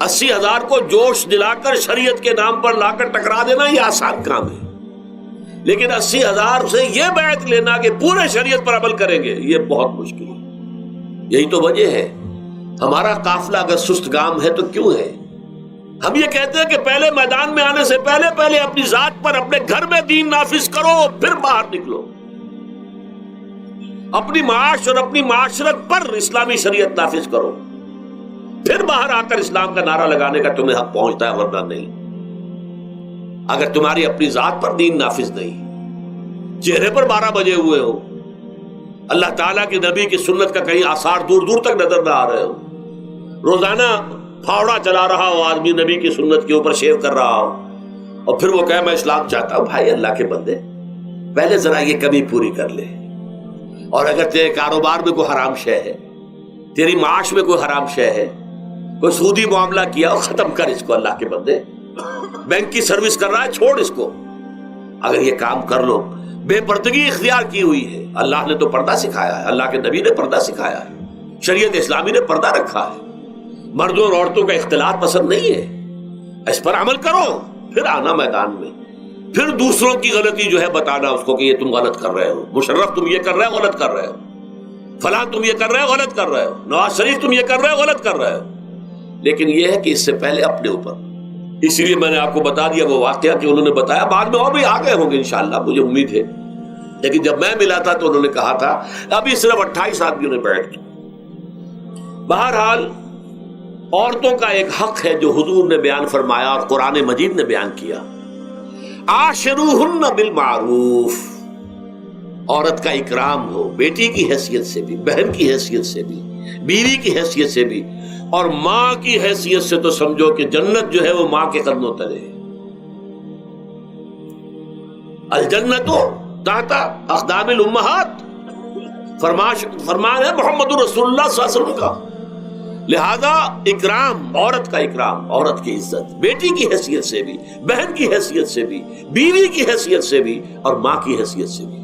80,000 کو جوش دلا کر شریعت کے نام پر لا کر ٹکرا دینا یہ آسان کام ہے، لیکن 80,000 سے یہ بیعت لینا کہ پورے شریعت پر عمل کریں گے یہ بہت مشکل ہے۔ یہی تو وجہ ہے ہمارا قافلہ اگر سست گام ہے تو کیوں ہے؟ ہم یہ کہتے ہیں کہ پہلے میدان میں آنے سے پہلے اپنی ذات پر، اپنے گھر میں دین نافذ کرو، پھر باہر نکلو، اپنی معاش اور اپنی معاشرت پر اسلامی شریعت نافذ کرو، پھر باہر آ کر اسلام کا نعرہ لگانے کا تمہیں حق پہنچتا ہے، ورنہ نہیں۔ اگر تمہاری اپنی ذات پر دین نافذ نہیں، چہرے پر 12 بجے ہوئے ہو، اللہ تعالیٰ کے نبی کی سنت کا کہیں آثار دور دور تک نظر نہ آ رہے ہو، روزانہ پھاوڑا چلا رہا ہو آدمی نبی کی سنت کے اوپر شیو کر رہا ہو، اور پھر وہ کہے میں اسلام چاہتا ہوں، بھائی اللہ کے بندے پہلے ذرا یہ کمی پوری کر لے۔ اور اگر تیرے کاروبار میں کوئی حرام شے ہے، تیری معاش میں کوئی حرام شے ہے، کوئی سودی معاملہ کیا، ختم کر اس کو اللہ کے بندے، بینک کی سروس کر رہا ہے چھوڑ اس کو۔ اگر یہ کام کر لو، بے پردگی اختیار کی ہوئی ہے، اللہ نے تو پردہ سکھایا ہے، اللہ کے نبی نے پردہ سکھایا ہے، شریعت اسلامی نے پردہ رکھا ہے، مردوں اور عورتوں کا اختلاط پسند نہیں ہے، اس پر عمل کرو، پھر آنا میدان میں، پھر دوسروں کی غلطی جو ہے بتانا اس کو کہ یہ تم غلط کر رہے ہو، مشرف تم یہ کر رہے ہو غلط کر رہے ہو، فلاں تم یہ کر رہے ہو غلط کر رہے ہو، نواز شریف تم یہ کر رہے ہو غلط کر رہے ہو۔ لیکن یہ ہے کہ اس سے پہلے اپنے اوپر، اس لیے میں نے آپ کو بتا دیا وہ واقعہ کہ انہوں نے بتایا، بعد میں اور بھی آگے ہوں گے انشاءاللہ مجھے امید ہے، لیکن جب میں ملا تھا تو انہوں نے کہا تھا ابھی صرف 28 آدمیوں نے بیٹھ کی۔ بہرحال عورتوں کا ایک حق ہے جو حضور نے بیان فرمایا اور قرآن مجید نے بیان کیا، عاشروہن بالمعروف، عورت کا اکرام ہو، بیٹی کی حیثیت سے بھی، بہن کی حیثیت سے بھی، بیوی کی حیثیت سے بھی، اور ماں کی حیثیت سے تو سمجھو کہ جنت جو ہے وہ ماں کے قدموں تلے ہے۔ الجنت تحت اقدام الامہات، فرمان ہے محمد رسول اللہ صلی اللہ علیہ وسلم کا۔ لہذا اکرام، عورت کا اکرام، عورت کی عزت، بیٹی کی حیثیت سے بھی، بہن کی حیثیت سے بھی، بیوی کی حیثیت سے بھی، اور ماں کی حیثیت سے بھی۔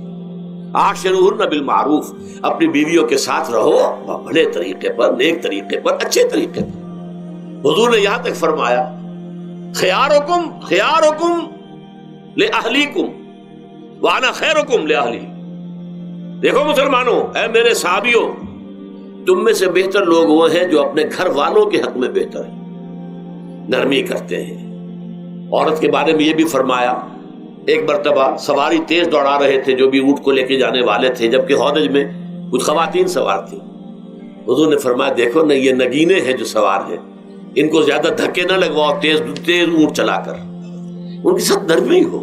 عاشروہن بالمعروف، اپنی بیویوں کے ساتھ رہو بھلے طریقے پر، نیک طریقے پر، اچھے طریقے پر۔ حضور نے یہاں تک فرمایا خیارکم لأہلیکم وانا خیرکم لأہلی۔ دیکھو مسلمانوں، اے میرے صحابیوں، تم میں سے بہتر لوگ وہ ہیں جو اپنے گھر والوں کے حق میں بہتر ہیں، نرمی کرتے ہیں۔ عورت کے بارے میں یہ بھی فرمایا، ایک مرتبہ سواری تیز دوڑا رہے تھے جو بھی اونٹ کو لے کے جانے والے تھے، جبکہ ہودج میں کچھ خواتین سوار تھیں۔ حضور نے فرمایا دیکھو نہ، یہ نگینے ہیں جو سوار ہیں، ان کو زیادہ دھکے نہ لگواؤ تیز تیز اونٹ چلا کر، ان کے ساتھ نرمی ہو،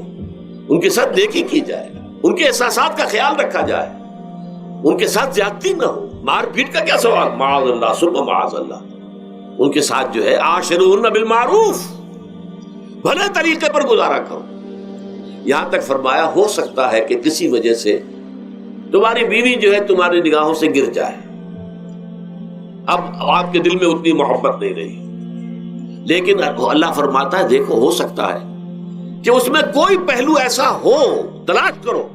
ان کے ساتھ نیکی کی جائے، ان کے احساسات کا خیال رکھا جائے، ان کے ساتھ زیادتی نہ ہو، مار پیٹ کا کیا سوال، معاذ اللہ ثم معاذ اللہ۔ ان کے ساتھ جو ہے عاشروہن بالمعروف، بھلے طریقے پر گزارا کرو۔ یہاں تک فرمایا ہو سکتا ہے کہ کسی وجہ سے تمہاری بیوی جو ہے تمہاری نگاہوں سے گر جائے، اب آپ کے دل میں اتنی محبت نہیں رہی، لیکن اللہ فرماتا ہے دیکھو ہو سکتا ہے کہ اس میں کوئی پہلو ایسا ہو، تلاش کرو،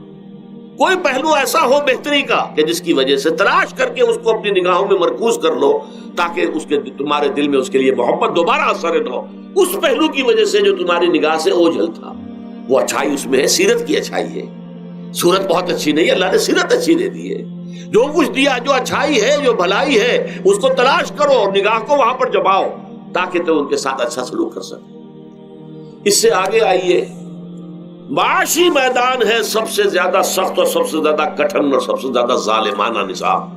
کوئی پہلو ایسا ہو بہتری کا کہ جس کی وجہ سے تلاش کر کے اس کو اپنی نگاہوں میں مرکوز کر لو، تاکہ اس کے تمہارے دل میں اس کے لیے محبت دوبارہ اثر نہ ہو، اس پہلو کی وجہ سے جو تمہاری نگاہ سے اوجھل تھا۔ وہ اچھائی اس میں ہے، سیرت کی اچھائی ہے، صورت بہت اچھی نہیں، اللہ نے سیرت اچھی دے دی ہے، جو کچھ دیا، جو اچھائی ہے، جو بھلائی ہے، اس کو تلاش کرو اور نگاہ کو وہاں پر جماؤ تاکہ تم ان کے ساتھ اچھا سلوک کر سکو۔ اس سے آگے آئیے، معاشی میدان ہے سب سے زیادہ سخت اور سب سے زیادہ کٹھن اور سب سے زیادہ ظالمانہ نظام۔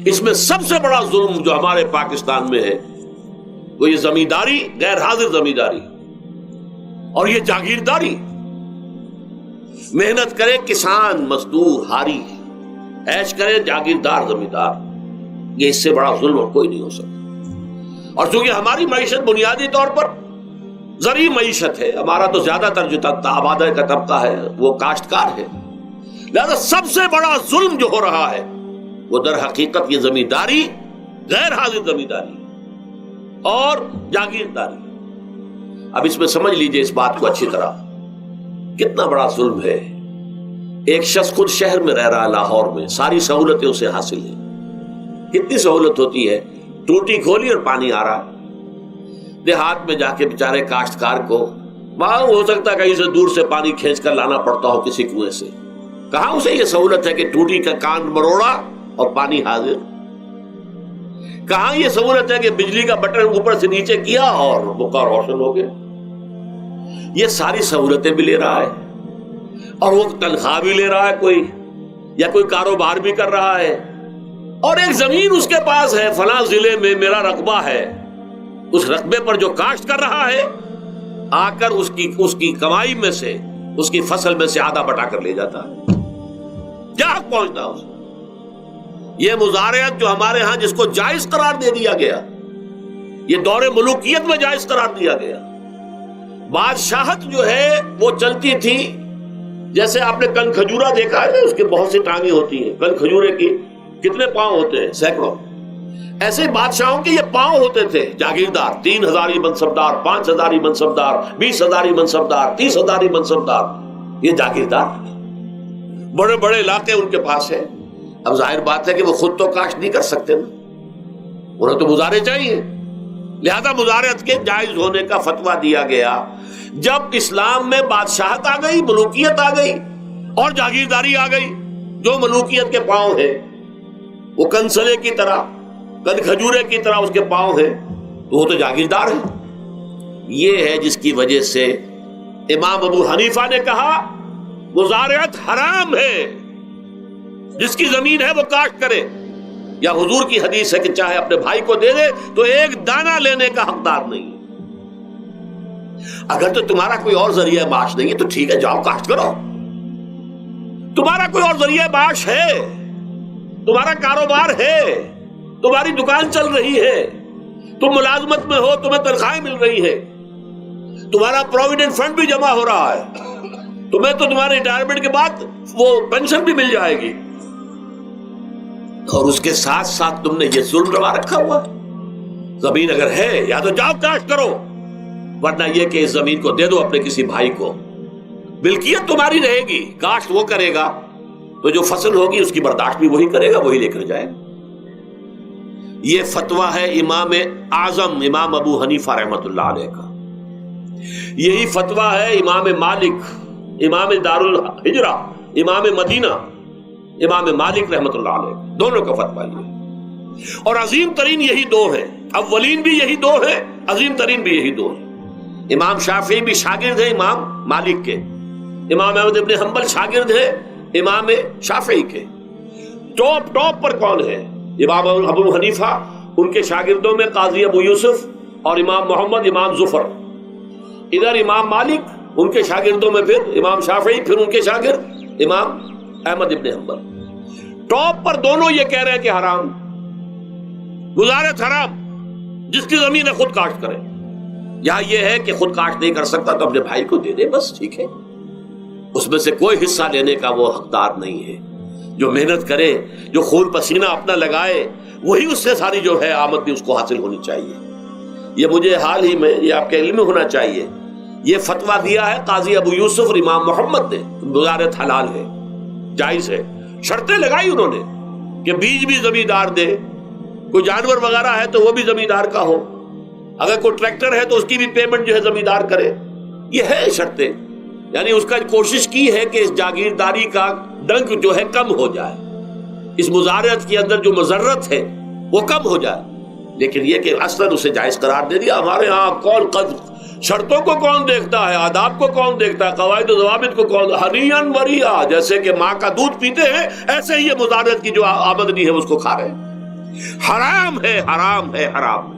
اس میں سب سے بڑا ظلم جو ہمارے پاکستان میں ہے وہ یہ زمینداری، غیر حاضر زمینداری اور یہ جاگیرداری۔ محنت کرے کسان مزدور ہاری، عیش کرے جاگیردار زمیندار، یہ اس سے بڑا ظلم اور کوئی نہیں ہو سکتا۔ اور چونکہ ہماری معیشت بنیادی طور پر زرعی معیشت ہے، ہمارا تو زیادہ تر جو آبادی کا طبقہ ہے وہ کاشتکار ہے، لہذا سب سے بڑا ظلم جو ہو رہا ہے وہ در حقیقت یہ زمینداری، غیر حاضر زمینداری اور جاگیرداری۔ اب اس میں سمجھ لیجئے اس بات کو اچھی طرح، کتنا بڑا ظلم ہے۔ ایک شخص خود شہر میں رہ رہا ہے، لاہور میں، ساری سہولتیں اسے حاصل ہیں، کتنی سہولت ہوتی ہے، ٹوٹی کھولی اور پانی آ رہا ہے، دیہات میں جا کے بیچارے کاشتکار کو وہاں ہو سکتا ہے کہیں سے دور سے پانی کھینچ کر لانا پڑتا ہو کسی کنویں سے. کہاں اسے یہ سہولت ہے کہ ٹوٹی کا کان مروڑا اور پانی حاضر؟ کہاں یہ سہولت ہے کہ بجلی کا بٹن اوپر سے نیچے کیا اور مکہ روشن ہو گیا؟ یہ ساری سہولتیں بھی لے رہا ہے اور وہ تنخواہ بھی لے رہا ہے کوئی، یا کوئی کاروبار بھی کر رہا ہے، اور ایک زمین اس کے پاس ہے، فلاں ضلع میں میرا رقبہ ہے، اس رقبے پر جو کاشت کر رہا ہے آ کر اس کی کمائی میں سے، اس کی فصل میں سے آدھا بٹا کر لے جاتا ہے. کیا حق پہنچتا ہے اسے؟ یہ مزارعت جو ہمارے ہاں جس کو جائز قرار دے دیا گیا، یہ دور ملوکیت میں جائز قرار دیا گیا. بادشاہت جو ہے وہ چلتی تھی جیسے آپ نے کن کھجورا دیکھا ہے، اس کے بہت سی ٹانگیں ہوتی ہیں. کن کھجورے کی کتنے پاؤں ہوتے ہیں؟ سینکڑوں. ایسے بادشاہوں کے یہ پاؤں ہوتے تھے. جاگیردار 3,000 منصبدار، 5,000 منصبدار، 20,000 منصبدار، 30,000 منصبدار، یہ جاگیردار بڑے بڑے علاقے ان کے پاس ہیں. اب ظاہر بات ہے کہ وہ خود تو کاشت نہیں کر سکتے نا، انہیں تو مزارع چاہیے. لہذا مزارعت کے جائز ہونے کا فتویٰ دیا گیا. جب اسلام میں بادشاہت آ گئی، ملوکیت آ گئی اور جاگیرداری آ گئی، جو ملوکیت کے پاؤں ہیں وہ کنسلے کی طرح، کن کھجورے کی طرح اس کے پاؤں ہیں، تو وہ تو جاگیردار ہے. یہ ہے جس کی وجہ سے امام ابو حنیفہ نے کہا مزارعت حرام ہے، جس کی زمین ہے وہ کاشت کرے. یا حضور کی حدیث ہے کہ چاہے اپنے بھائی کو دے دے تو ایک دانہ لینے کا حقدار نہیں. اگر تو تمہارا کوئی اور ذریعہ معاش نہیں ہے تو ٹھیک ہے، جاؤ کاشت کرو. تمہارا کوئی اور ذریعہ معاش ہے، تمہارا کاروبار ہے، تمہاری دکان چل رہی ہے، تم ملازمت میں ہو، تمہیں تنخواہیں مل رہی ہے، تمہارا پروویڈنٹ فنڈ بھی جمع ہو رہا ہے، تمہیں تو تمہارے ریٹائرمنٹ کے بعد وہ پینشن بھی مل جائے گی، اور اس کے ساتھ ساتھ تم نے یہ ظلم روا رکھا ہوا. زمین اگر ہے یا تو جاؤ کاشت کرو، ورنہ یہ کہ اس زمین کو دے دو اپنے کسی بھائی کو. ملکیت تمہاری رہے گی، کاشت وہ کرے گا تو جو فصل ہوگی اس کی برداشت بھی وہی کرے گا، وہی لے کر جائے گا. یہ فتویٰ ہے امام اعظم امام ابو حنیفہ رحمۃ اللہ علیہ کا. یہی فتویٰ ہے امام مالک، امام دار الحجرہ، امام مدینہ، امام مالک رحمۃ اللہ علیہ، دونوں کا فتویٰ یہ. اور عظیم ترین یہی دو ہیں، اولین بھی یہی دو ہیں، عظیم ترین بھی یہی دو ہیں. امام شافعی بھی شاگرد ہیں امام مالک کے، امام احمد ابن حنبل شاگرد ہیں امام شافعی کے. ٹاپ پر کون ہے؟ امام ابو حنیفہ، ان کے شاگردوں میں قاضی ابو یوسف اور امام محمد، امام ظفر. ادھر امام مالک، ان کے شاگردوں میں پھر امام شافعی، پھر ان کے شاگرد امام احمد ابن حنبل. ٹاپ پر دونوں یہ کہہ رہے ہیں کہ حرام، مزارعت حرام، جس کی زمین ہے خود کاشت کرے. یہاں یہ ہے کہ خود کاشت نہیں کر سکتا تو اپنے بھائی کو دے دے، بس ٹھیک ہے، اس میں سے کوئی حصہ لینے کا وہ حقدار نہیں ہے. جو محنت کرے، جو خون پسینہ اپنا لگائے، وہی اس سے ساری جو ہے آمد بھی اس کو حاصل ہونی چاہیے. یہ مجھے حال ہی میں، یہ آپ کے علم میں ہونا چاہیے، یہ فتویٰ دیا ہے قاضی ابو یوسف اور امام محمد نے. مزارعت حلال ہے، جائز ہے. شرطیں لگائی انہوں نے کہ بیج بھی زمیندار دے، کوئی جانور وغیرہ ہے تو وہ بھی زمیندار کا ہو، اگر کوئی ٹریکٹر ہے تو اس کی بھی پیمنٹ جو ہے زمیندار کرے. یہ ہے شرطیں، یعنی اس کا کوشش کی ہے کہ اس جاگیرداری کا ڈنک جو ہے کم ہو جائے، اس مزارعت کے اندر جو مضرت ہے وہ کم ہو جائے. لیکن یہ کہ اصلاً اسے جائز قرار دے دیا. ہمارے ہاں کون شرطوں کو کون دیکھتا ہے، آداب کو کون دیکھتا ہے، قواعد و ضوابط کو کون. ہنیئن مریا، جیسے کہ ماں کا دودھ پیتے ہیں ایسے ہی یہ مزارعت کی جو آمدنی ہے اس کو کھا رہے ہیں. حرام ہے، حرام ہے، حرام.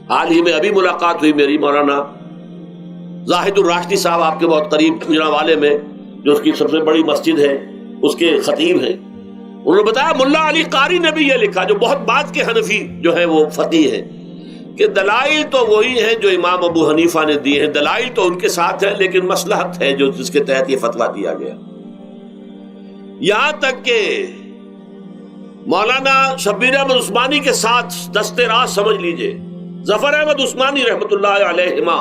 حال ہی میں ابھی ملاقات ہوئی میری مولانا زاہد الراشدی صاحب، آپ کے بہت قریب گجرانوالے میں جو اس کی سب سے بڑی مسجد ہے اس کے خطیب ہیں. انہوں نے بتایا ملا علی قاری نے بھی یہ لکھا، جو بہت بعد کے حنفی جو ہے وہ فقیہ ہیں، کہ دلائل تو وہی ہیں جو امام ابو حنیفہ نے دیے ہیں، دلائل تو ان کے ساتھ ہیں، لیکن مصلحت ہے جو جس کے تحت یہ فتویٰ دیا گیا. یہاں تک کہ مولانا شبیر احمد عثمانی کے ساتھ دستے راست سمجھ لیجئے ظفر احمد عثمانی رحمت اللہ علیہما،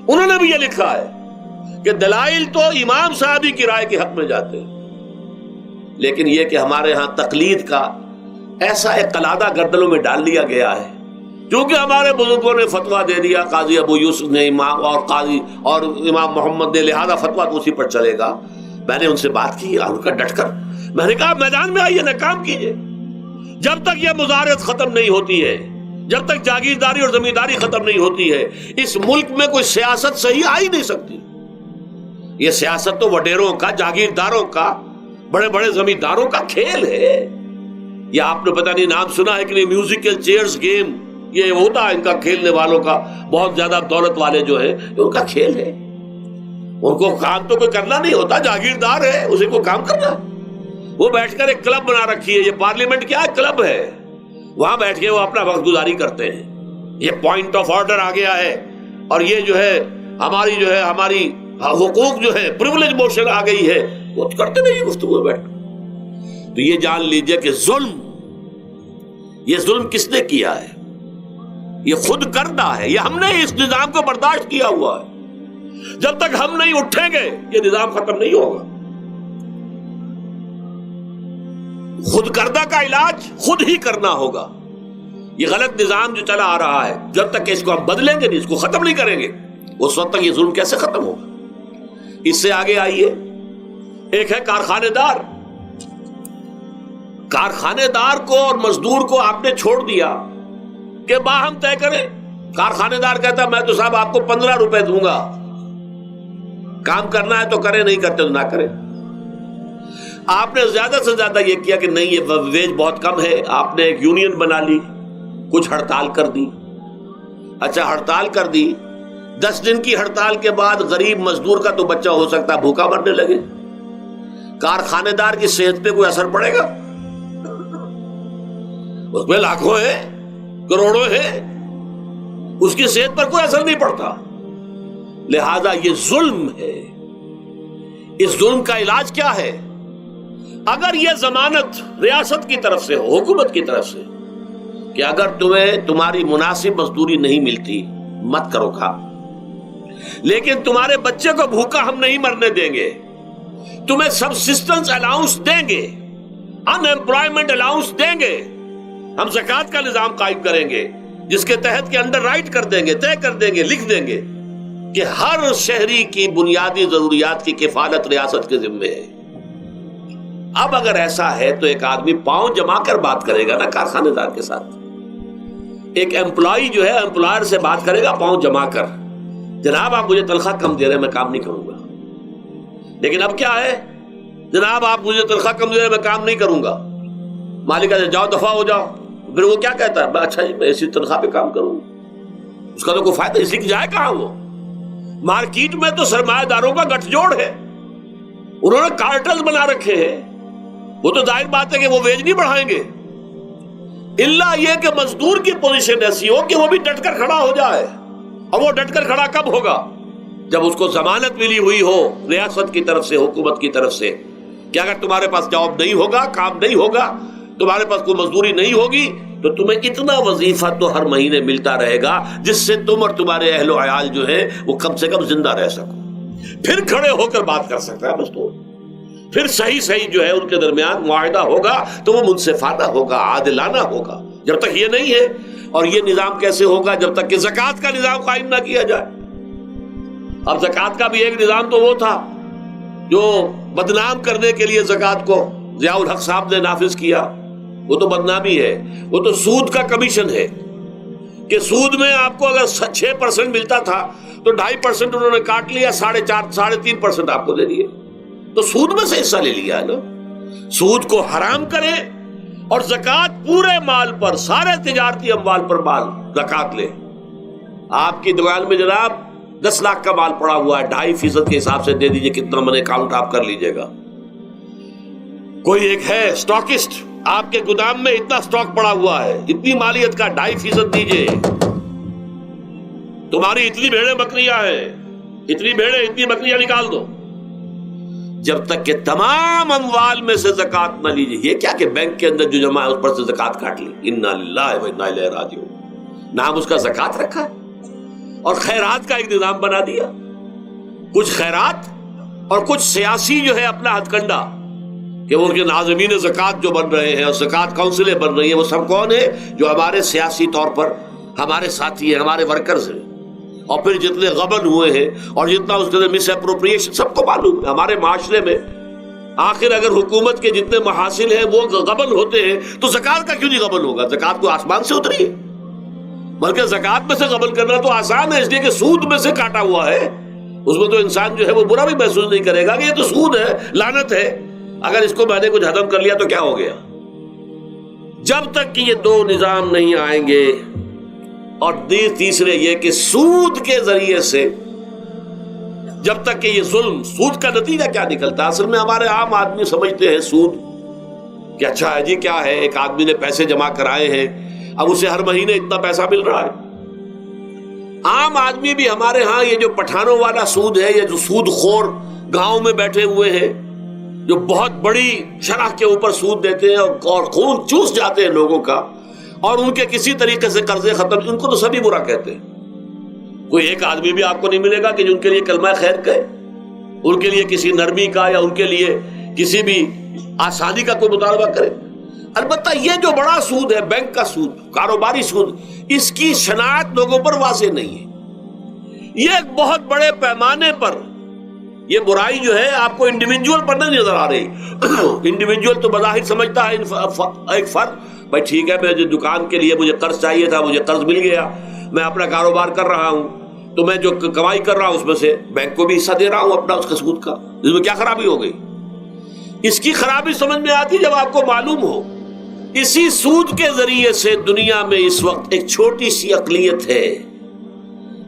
انہوں نے بھی یہ لکھا ہے کہ دلائل تو امام صاحبی کی رائے کے حق میں جاتے ہیں، لیکن یہ کہ ہمارے ہاں تقلید کا ایسا ایک قلادہ گردنوں میں ڈال لیا گیا ہے کیونکہ ہمارے بزرگوں نے فتویٰ دے دیا، قاضی ابو یوسف نے امام اور قاضی اور امام محمد نے، لہذا فتویٰ تو اسی پر چلے گا۔ میں نے ان سے بات کی اور ان کا ڈٹ کر میں نے کہا میدان میں آئیے نا، کام کیجیے۔ جب تک یہ مزارعت ختم نہیں ہوتی ہے، جب تک جاگیرداری اور زمینداری ختم نہیں ہوتی ہے، اس ملک میں کوئی سیاست صحیح آ ہی نہیں سکتی۔ یہ سیاست تو وڈیروں کا، جاگیرداروں کا، بڑے بڑے زمینداروں کا کھیل ہے۔ یہ آپ نے پتہ نہیں نام سنا ہے کہ نہیں، میوزیکل چیئرز گیم، یہ ہوتا ہے ان کا کھیلنے والوں کا، بہت زیادہ دولت والے جو ہیں ان کا کھیل ہے۔ ان کو کام تو کوئی کرنا نہیں ہوتا، جاگیردار ہے، اسے کو کام کرنا ہے۔ وہ بیٹھ کر ایک کلب بنا رکھی ہے، یہ پارلیمنٹ کیا ہے، کلب ہے، وہاں بیٹھ کے وہ اپنا وقت گزاری کرتے ہیں۔ یہ پوائنٹ آف آرڈر آ گیا ہے، اور یہ جو ہے ہماری حقوق جو ہے، پریولیج موشن آ گئی ہے، وہ کرتے نہیں گفتگو بیٹھ۔ تو یہ جان لیجئے کہ یہ ظلم کس نے کیا ہے؟ یہ خود کردہ ہے، یہ ہم نے اس نظام کو برداشت کیا ہوا ہے۔ جب تک ہم نہیں اٹھیں گے یہ نظام ختم نہیں ہوگا۔ خود کردہ کا علاج خود ہی کرنا ہوگا۔ یہ غلط نظام جو چلا آ رہا ہے، جب تک اس کو ہم بدلیں گے نہیں، اس کو ختم نہیں کریں گے، اس وقت تک یہ ظلم کیسے ختم ہوگا؟ اس سے آگے آئیے، ایک ہے کارخانے دار۔ کارخانے دار کو اور مزدور کو آپ نے چھوڑ دیا کہ باہم طے کریں۔ کارخانے دار کہتا میں تو صاحب آپ کو 15 روپے دوں گا، کام کرنا ہے تو کریں، نہیں کرتے تو نہ کریں۔ آپ نے زیادہ سے زیادہ یہ کیا کہ نہیں، یہ ویج بہت کم ہے، آپ نے ایک یونین بنا لی، کچھ ہڑتال کر دی۔ اچھا ہڑتال کر دی، 10 دن کی ہڑتال کے بعد غریب مزدور کا تو بچہ ہو سکتا ہے بھوکا مرنے لگے، کارخانے دار کی صحت پہ کوئی اثر پڑے گا؟ اس میں لاکھوں ہیں، کروڑوں ہیں، اس کی صحت پر کوئی اثر نہیں پڑتا۔ لہذا یہ ظلم ہے۔ اس ظلم کا علاج کیا ہے؟ اگر یہ ضمانت ریاست کی طرف سے ہو، حکومت کی طرف سے، کہ اگر تمہیں تمہاری مناسب مزدوری نہیں ملتی مت کرو کام، لیکن تمہارے بچے کو بھوکا ہم نہیں مرنے دیں گے، تمہیں سبسسٹنس الاؤنس دیں گے، ان ایمپلائمنٹ الاؤنس دیں گے، ہم زکوٰۃ کا نظام قائم کریں گے جس کے تحت کے انڈر رائٹ کر دیں گے، طے کر دیں گے، لکھ دیں گے کہ ہر شہری کی بنیادی ضروریات کی کفالت ریاست کے ذمے ہے۔ اب اگر ایسا ہے تو ایک آدمی پاؤں جما کر بات کرے گا نا کارخانے دار کے ساتھ، ایک امپلائی جو ہے امپلائر سے بات کرے گا پاؤں جما کر، جناب آپ مجھے تنخواہ کم دے رہے ہیں میں کام نہیں کروں گا۔ لیکن اب کیا ہے، جناب آپ مجھے تنخواہ کم دے رہے ہیں میں کام نہیں کروں گا، مالک کہتے جاؤ دفعہ ہو جاؤ۔ پھر وہ کیا کہتا ہے، اچھا جی میں اسی تنخواہ پہ کام کروں گا، اس کا تو کوئی فائدہ، اسی کی جائے کہاں؟ وہ مارکیٹ میں تو سرمایہ داروں کا گٹھ جوڑ ہے، انہوں نے کارٹلز بنا رکھے ہیں، وہ تو ظاہر بات ہے کہ وہ ویج نہیں بڑھائیں گے، الا یہ کہ مزدور کی پوزیشن ایسی ہو کہ وہ بھی ڈٹ کر کھڑا ہو جائے۔ اور وہ ڈٹ کر کھڑا کب ہوگا؟ جب اس کو ضمانت ملی ہوئی ہو ریاست کی طرف سے، حکومت کی طرف سے، کہ اگر تمہارے پاس جاب نہیں ہوگا، کام نہیں ہوگا، تمہارے پاس کوئی مزدوری نہیں ہوگی، تو تمہیں اتنا وظیفہ تو ہر مہینے ملتا رہے گا جس سے تم اور تمہارے اہل و عیال جو ہے وہ کم سے کم زندہ رہ سکو۔ پھر کھڑے ہو کر بات کر سکتا ہے مزدور، پھر صحیح جو ہے ان کے درمیان معاہدہ ہوگا تو وہ منصفانہ ہوگا، عادلانہ ہوگا۔ جب تک یہ نہیں ہے، اور یہ نظام کیسے ہوگا جب تک کہ زکوٰۃ کا نظام قائم نہ کیا جائے۔ اب زکوٰۃ کا بھی ایک نظام تو وہ تھا جو بدنام کرنے کے لیے زکوٰۃ کو ضیاء الحق صاحب نے نافذ کیا، وہ تو بدنامی ہے، وہ تو سود کا کمیشن ہے، کہ سود میں آپ کو اگر 6% ملتا تھا تو 2.5% انہوں نے کاٹ لیا، 4.5-3.5% آپ کو دے دیے، تو سود میں سے حصہ لے لیا ہے نا۔ سود کو حرام کرے اور زکوٰۃ پورے مال پر، سارے تجارتی اموال پر مال زکوٰۃ لے۔ آپ کی دکان میں جناب 10 لاکھ کا مال پڑا ہوا ہے، 2.5% کے حساب سے دے دیجئے، کتنا من اکاؤنٹ آپ کر لیجئے گا۔ کوئی ایک ہے اسٹاکسٹ، آپ کے گودام میں اتنا اسٹاک پڑا ہوا ہے، اتنی مالیت کا 2.5% دیجئے، تمہاری اتنی بھیڑیں بکریاں ہیں، اتنی بھیڑیں اتنی بکریاں نکال دو۔ جب تک کہ تمام اموال میں سے زکوٰۃ نہ لیجیے، یہ کیا کہ بینک کے اندر جو جمع ہے اس پر سے زکوٰۃ کاٹ لی، انا للہ و انا الیہ راجعون، نام اس کا زکوٰۃ رکھا ہے، اور خیرات کا ایک نظام بنا دیا، کچھ خیرات اور کچھ سیاسی جو ہے اپنا ہتھ کنڈا، کہ وہ کے ناظمین زکوٰۃ جو بن رہے ہیں اور زکوٰۃ کونسلیں بن رہی ہیں، وہ سب کون ہیں؟ جو ہمارے سیاسی طور پر ہمارے ساتھی ہیں, ہمارے ورکرز ہیں, اور پھر جتنے غبن ہوئے ہیں اور جتنا اس کے مس اپروپریشن سب کو معلوم ہے. ہمارے معاشرے میں آخر اگر حکومت کے جتنے محاصل ہیں وہ غبن ہوتے ہیں تو زکوٰۃ کا کیوں نہیں غبن ہوگا؟ زکوٰۃ کو آسمان سے اتری ہے, بلکہ زکوٰۃ میں سے غبن کرنا تو آسان ہے, اس لیے کہ سود میں سے کاٹا ہوا ہے. اس میں تو انسان جو ہے وہ برا بھی محسوس نہیں کرے گا کہ یہ تو سود ہے, لعنت ہے, اگر اس کو میں نے کچھ ہضم کر لیا تو کیا ہو گیا. جب تک کہ یہ دو نظام نہیں آئیں گے, اور تیسرے یہ کہ سود کے ذریعے سے, جب تک کہ یہ ظلم, سود کا نتیجہ کیا نکلتا ہے؟ اصل میں ہمارے عام آدمی سمجھتے ہیں سود کہ اچھا ہے جی, کیا ہے, ایک آدمی نے پیسے جمع کرائے ہیں, اب اسے ہر مہینے اتنا پیسہ مل رہا ہے. عام آدمی بھی ہمارے ہاں یہ جو پٹھانوں والا سود ہے, یہ جو سود خور گاؤں میں بیٹھے ہوئے ہیں جو بہت بڑی شرح کے اوپر سود دیتے ہیں اور خون چوس جاتے ہیں لوگوں کا, اور ان کے کسی طریقے سے قرضے ختم, ان کو تو سبھی برا کہتے ہیں. کوئی ایک آدمی بھی آپ کو نہیں ملے گا کہ ان کے لیے کلمہ خیر کہے, ان کے لیے کسی نرمی کا یا ان کے لیے کسی بھی آسانی کا کوئی مطالبہ کرے. البتہ یہ جو بڑا سود ہے, بینک کا سود, کاروباری سود, اس کی شناخت لوگوں پر واضح نہیں ہے. یہ ایک بہت بڑے پیمانے پر یہ برائی جو ہے آپ کو انڈیویجول پر نہیں نظر آ رہی. انڈیویجول تو بظاہر سمجھتا ہے ایک فرد, بھائی ٹھیک ہے میں جو دکان کے لیے مجھے قرض چاہیے تھا, مجھے قرض مل گیا, میں اپنا کاروبار کر رہا ہوں, تو میں جو کمائی کر رہا ہوں اس میں سے بینک کو بھی حصہ دے رہا ہوں اپنا, اس کا سود کا. اس میں کیا خرابی ہو گئی؟ اس کی خرابی سمجھ میں آتی جب آپ کو معلوم ہو اسی سود کے ذریعے سے دنیا میں اس وقت ایک چھوٹی سی اقلیت ہے,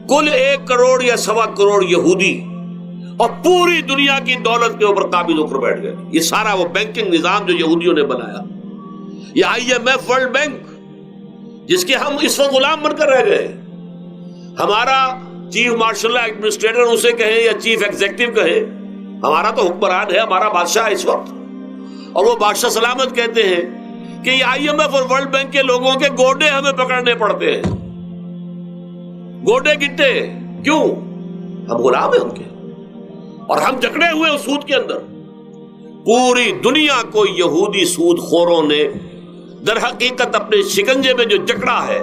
کل 1 کروڑ یا 1.25 کروڑ یہودی, اور پوری دنیا کی دولت کے اوپر قابض ہو کر بیٹھ گئے. یہ سارا وہ بینکنگ نظام جو یہودیوں نے بنایا, یہ IMF ورلڈ بینک جس کے ہم اس وقت غلام بن کر رہ گئے. ہمارا چیف مارشل ایڈمنسٹریٹر اسے کہیں یا چیف ایگزیکٹو کہیں, ہمارا تو حکمران ہے, ہمارا بادشاہ ہے اس وقت, اور وہ بادشاہ سلامت کہتے ہیں کہ یہ IMF اور ورلڈ بینک کے لوگوں کے گوڈے ہمیں پکڑنے پڑتے ہیں, گوڈے گٹے. کیوں؟ ہم غلام ہیں ان کے, اور ہم جکڑے ہوئے اس سود کے اندر. پوری دنیا کو یہودی سود خوروں نے در حقیقت اپنے شکنجے میں جو جکڑا ہے,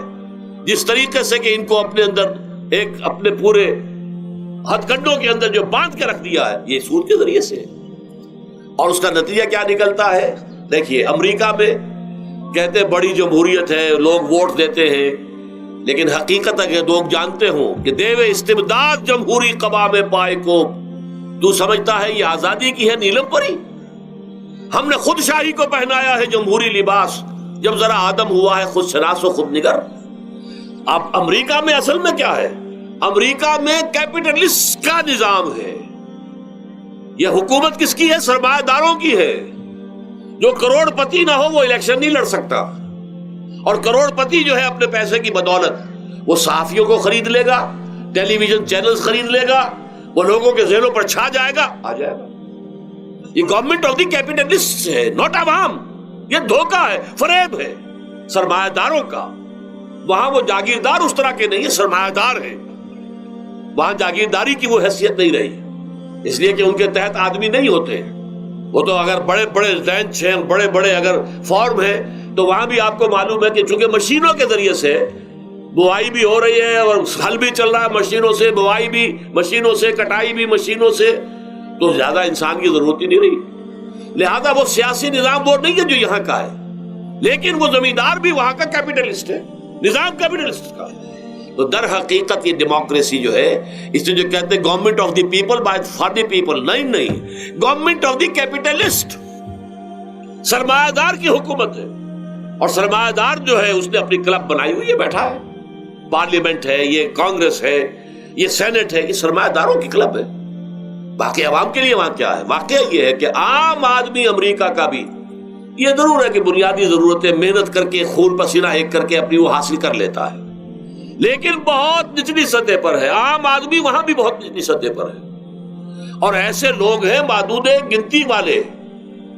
جس طریقے سے کہ ان کو اپنے اندر ایک اپنے پورے ہتھ کنڈوں کے اندر جو باندھ کے رکھ دیا ہے, یہ سود کے ذریعے سے. اور اس کا نتیجہ کیا نکلتا ہے؟ دیکھیے, امریکہ میں کہتے بڑی جمہوریت ہے, لوگ ووٹ دیتے ہیں, لیکن حقیقت اگر لوگ جانتے ہوں کہ دیو استبداد جمہوری قوام پائے کو, تو سمجھتا ہے یہ آزادی کی ہے نیلم پری. ہم نے خود شاہی کو پہنایا ہے جمہوری لباس, جب ذرا آدم ہوا ہے خود شناس و خود نگر. اب امریکہ میں اصل میں کیا ہے؟ امریکہ میں کیپٹلسٹ کا نظام ہے. یہ حکومت کس کی ہے؟ سرمایہ داروں کی ہے. جو کروڑ پتی نہ ہو وہ الیکشن نہیں لڑ سکتا, اور کروڑ پتی جو ہے اپنے پیسے کی بدولت وہ صحافیوں کو خرید لے گا, ٹیلی ویژن چینلز خرید لے گا, وہ لوگوں کے ذہنوں پر چھا جائے گا, آ جائے گا. یہ گورنمنٹ آف دی کیپٹلسٹ ہے, ناٹ عوام. یہ دھوکہ ہے, فریب ہے سرمایہ داروں کا. وہاں وہ جاگیردار اس طرح کے نہیں ہیں, سرمایہ دار ہیں. وہاں جاگیرداری کی وہ حیثیت نہیں رہی, اس لیے کہ ان کے تحت آدمی نہیں ہوتے. وہ تو اگر بڑے بڑے رینچ ہیں, بڑے بڑے اگر فارم ہیں, تو وہاں بھی آپ کو معلوم ہے کہ چونکہ مشینوں کے ذریعے سے بوائی بھی ہو رہی ہے اور ہل بھی چل رہا ہے مشینوں سے, بوائی بھی مشینوں سے, کٹائی بھی مشینوں سے, تو زیادہ انسان کی ضرورت ہی نہیں رہی. لہذا وہ سیاسی نظام وہ نہیں ہے جو یہاں کا ہے, لیکن وہ زمیندار بھی وہاں کا کیپٹلسٹ ہے, نظام کیپٹلسٹ کا ہے. تو در حقیقت یہ ڈیموکریسی جو ہے, اس سے جو کہتے ہیں government of the people by for the people, نہیں, گورنمنٹ آف دی کیپٹلسٹ, سرمایہ دار کی حکومت ہے. اور سرمایہ دار جو ہے اس نے اپنی کلب بنائی ہوئی ہے, بیٹھا ہے, پارلیمنٹ ہے, یہ کانگریس ہے, یہ سینٹ ہے, یہ سرمایہ داروں کی کلب ہے. باقی عوام کے لیے وہاں کیا ہے؟ واقعہ یہ ہے کہ عام آدمی امریکہ کا بھی یہ ضرور ہے کہ بنیادی ضرورتیں محنت کر کے, خون پسینہ ایک کر کے اپنی وہ حاصل کر لیتا ہے, لیکن بہت نچلی سطح پر ہے. عام آدمی وہاں بھی بہت نچلی سطح پر ہے. اور ایسے لوگ ہیں معدود گنتی والے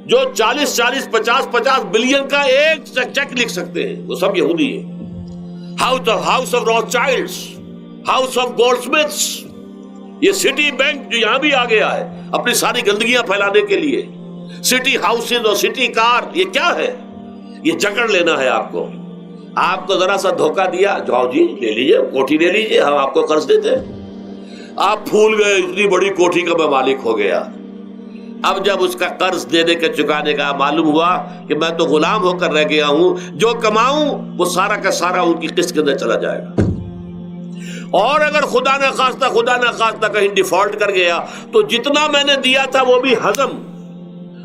جو 40, 50 بلین کا ایک چیک لکھ سکتے ہیں, وہ سب یہودی ہیں. House of Rothschilds, house of Goldsmiths, یہ سٹی بینک جو یہاں بھی آ گیا ہے اپنی ساری گندگیاں پھیلانے کے لیے, سٹی ہاؤسز اور سٹی کار, یہ کیا ہے؟ یہ جکڑ لینا ہے آپ کو. آپ کو ذرا سا دھوکہ دیا، جاؤ جی لے لیجیے کوٹھی لے لیجیے، ہم آپ کو قرض دیتے ہیں۔ آپ پھول گئے، اتنی بڑی کوٹھی کا میں مالک ہو گیا۔ اب جب اس کا قرض دینے کے چکانے کا معلوم ہوا کہ میں تو غلام ہو کر رہ گیا ہوں، جو کماؤں وہ سارا کا سارا ان کی قسط کے اندر چلا جائے گا، اور اگر خدا نہ خواستہ کہیں ڈیفالٹ کر گیا تو جتنا میں نے دیا تھا وہ بھی ہضم،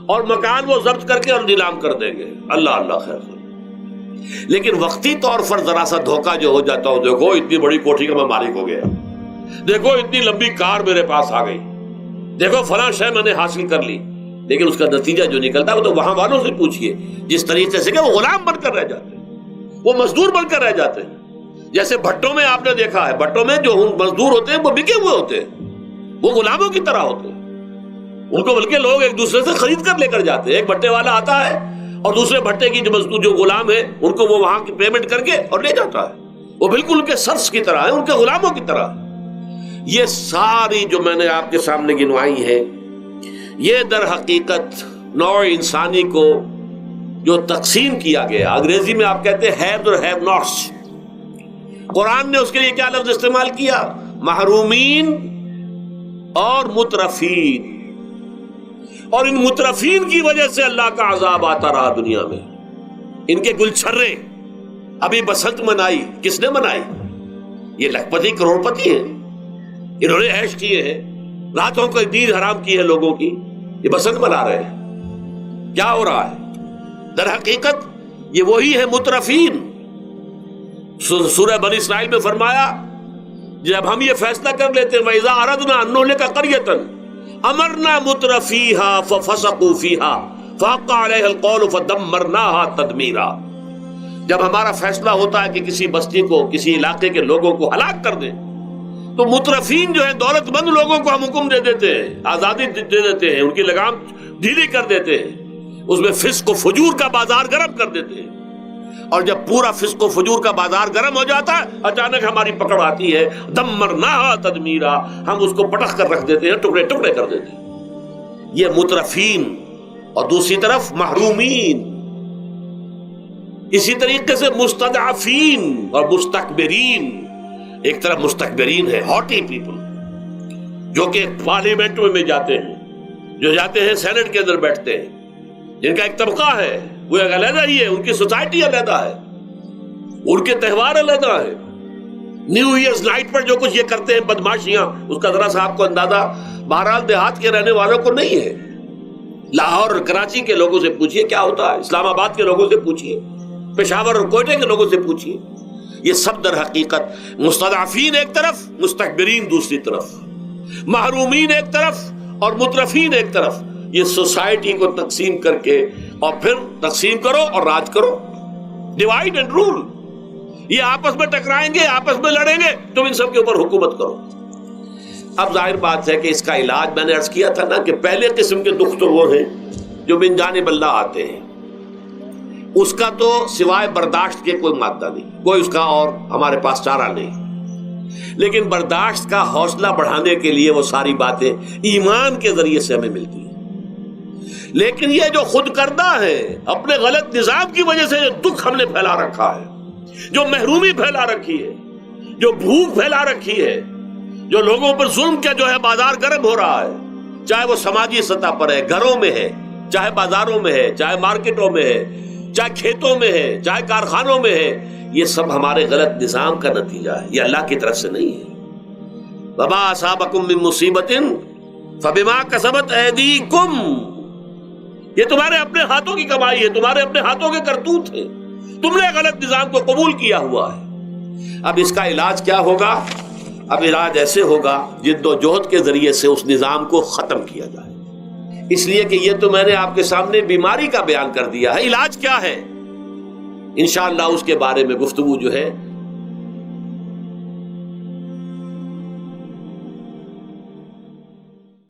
اور مکان وہ ضبط کر کے اور نیلام کر دیں گے۔ اللہ اللہ خیر سے۔ لیکن وقتی طور پر ذرا سا دھوکہ جو ہو جاتا ہو، دیکھو اتنی بڑی کوٹھی کا میں مالک ہو گیا، دیکھو اتنی لمبی کار میرے پاس آ گئی، دیکھو فلاں شے میں نے حاصل کر لی، لیکن اس کا نتیجہ جو نکلتا ہے وہ تو وہاں والوں سے پوچھئے، جس طریقے سے کہ وہ غلام بن کر رہ جاتے ہیں، وہ مزدور بن کر رہ جاتے ہیں۔ جیسے بھٹوں میں آپ نے دیکھا ہے، بھٹوں میں جو مزدور ہوتے ہیں وہ بکے ہوئے ہوتے ہیں، وہ غلاموں کی طرح ہوتے ہیں، ان کو بلکہ لوگ ایک دوسرے سے خرید کر لے کر جاتے ہیں۔ ایک بھٹے والا آتا ہے اور دوسرے بھٹے کی جو مزدور جو غلام ہے ان کو وہ وہاں کی پیمنٹ کر کے اور لے جاتا ہے، وہ بالکل ان کے سرس کی طرح ہے، ان کے غلاموں کی طرح۔ یہ ساری جو میں نے آپ کے سامنے گنوائی ہے، یہ در حقیقت نوع انسانی کو جو تقسیم کیا گیا، انگریزی میں آپ کہتے ہیں ہیو اور ہیو ناٹس، قرآن نے اس کے لیے کیا لفظ استعمال کیا؟ محرومین اور مترفین۔ اور ان مترفین کی وجہ سے اللہ کا عذاب آتا رہا دنیا میں۔ ان کے گلچھرے ابھی بسنت منائی، کس نے منائی؟ یہ لکھپتی کروڑ پتی ہیں، انہوں نے عیش کیے ہیں، راتوں کو نیند حرام کی ہے لوگوں کی، یہ بسنت منا رہے ہیں۔ کیا ہو رہا ہے؟ در حقیقت یہ وہی ہے مترفین۔ سورہ بنی اسرائیل میں فرمایا جب ہم یہ فیصلہ کر لیتے ہیں وَإِذَا أَرَدْنَا أَن نُهْلِكَ قَرْيَةً أَمَرْنَا مُتْرَفِيهَا فَفَسَقُوا فِيهَا فَحَقَّ عَلَيْهَا الْقَوْلُ فَدَمَّرْنَاهَا تَدْمِيرًا۔ جب ہمارا فیصلہ ہوتا ہے کہ کسی بستی کو، کسی علاقے کے لوگوں کو ہلاک کر دیں، تو مترفین جو ہیں، دولت مند لوگوں کو ہم حکم دے دیتے ہیں، آزادی دے دیتے ہیں، ان کی لگام ڈھیلی کر دیتے ہیں، اس میں فسق و فجور کا بازار گرم کر دیتے ہیں۔ اور جب پورا فسق و فجور کا بازار گرم ہو جاتا ہے، اچانک ہماری پکڑ آتی ہے، دمرناہا تدمیرا، ہم اس کو پٹخ کر رکھ دیتے ہیں، ٹکڑے ٹکڑے کر دیتے ہیں۔ یہ مترفین، اور دوسری طرف محرومین، اسی طریقے سے مستضعفین اور مستکبرین۔ ایک طرف مستکبرین ہے، ہاٹی پیپل، جو کہ پارلیمنٹ میں جاتے ہیں، جو جاتے ہیں سینٹ کے اندر بیٹھتے ہیں، جن کا ایک طبقہ ہے، وہ ایک علیحدہ ہی ہے، ان کی سوسائٹی علیحدہ ہے، ان کے تہوار علیحدہ ہے۔ نیو ایئرز نائٹ پر جو کچھ یہ کرتے ہیں بدماشیاں، اس کا ذرا سا آپ کو اندازہ بہرحال دیہات کے رہنے والوں کو نہیں ہے۔ لاہور اور کراچی کے لوگوں سے پوچھئے کیا ہوتا ہے، اسلام آباد کے لوگوں سے پوچھئے، پشاور اور کوئٹہ کے لوگوں سے پوچھئے۔ یہ سب در حقیقت مستضعفین ایک طرف، مستکبرین دوسری طرف، محرومین ایک طرف اور مترفین ایک طرف، یہ سوسائٹی کو تقسیم کر کے، اور پھر تقسیم کرو اور راج کرو، ڈیوائیڈ اینڈ رول۔ یہ آپس میں ٹکرائیں گے، آپس میں لڑیں گے، تم ان سب کے اوپر حکومت کرو۔ اب ظاہر بات ہے کہ اس کا علاج میں نے عرض کیا تھا نا، کہ پہلے قسم کے دکھ تو وہ ہیں جو من جانب اللہ آتے ہیں، اس کا تو سوائے برداشت کے کوئی مادہ نہیں، کوئی اس کا اور ہمارے پاس چارہ نہیں۔ لیکن برداشت کا حوصلہ بڑھانے کے لیے وہ ساری باتیں ایمان کے ذریعے سے ہمیں ملتی ہیں۔ لیکن یہ جو خود کردہ ہے، اپنے غلط نظام کی وجہ سے جو دکھ ہم نے پھیلا رکھا ہے، جو محرومی پھیلا رکھی ہے، جو بھوک پھیلا رکھی ہے، جو لوگوں پر ظلم کا جو ہے بازار گرم ہو رہا ہے، چاہے وہ سماجی سطح پر ہے، گھروں میں ہے، چاہے بازاروں میں ہے، چاہے مارکیٹوں میں ہے، چاہے کھیتوں میں ہے، چاہے کارخانوں میں ہے، یہ سب ہمارے غلط نظام کا نتیجہ ہے، یہ اللہ کی طرف سے نہیں ہے۔ وَمَا أَصَابَكُم مِّن مُّصِيبَةٍ فَبِمَا كَسَبَتْ أَيْدِيكُمْ، یہ تمہارے اپنے ہاتھوں کی کمائی ہے، تمہارے اپنے ہاتھوں کے کرتوت ہیں، تم نے غلط نظام کو قبول کیا ہوا ہے۔ اب اس کا علاج کیا ہوگا؟ اب علاج ایسے ہوگا جد و جہد کے ذریعے سے اس نظام کو ختم کیا جائے۔ اس لیے کہ یہ تو میں نے آپ کے سامنے بیماری کا بیان کر دیا ہے، علاج کیا ہے انشاءاللہ اس کے بارے میں گفتگو جو ہے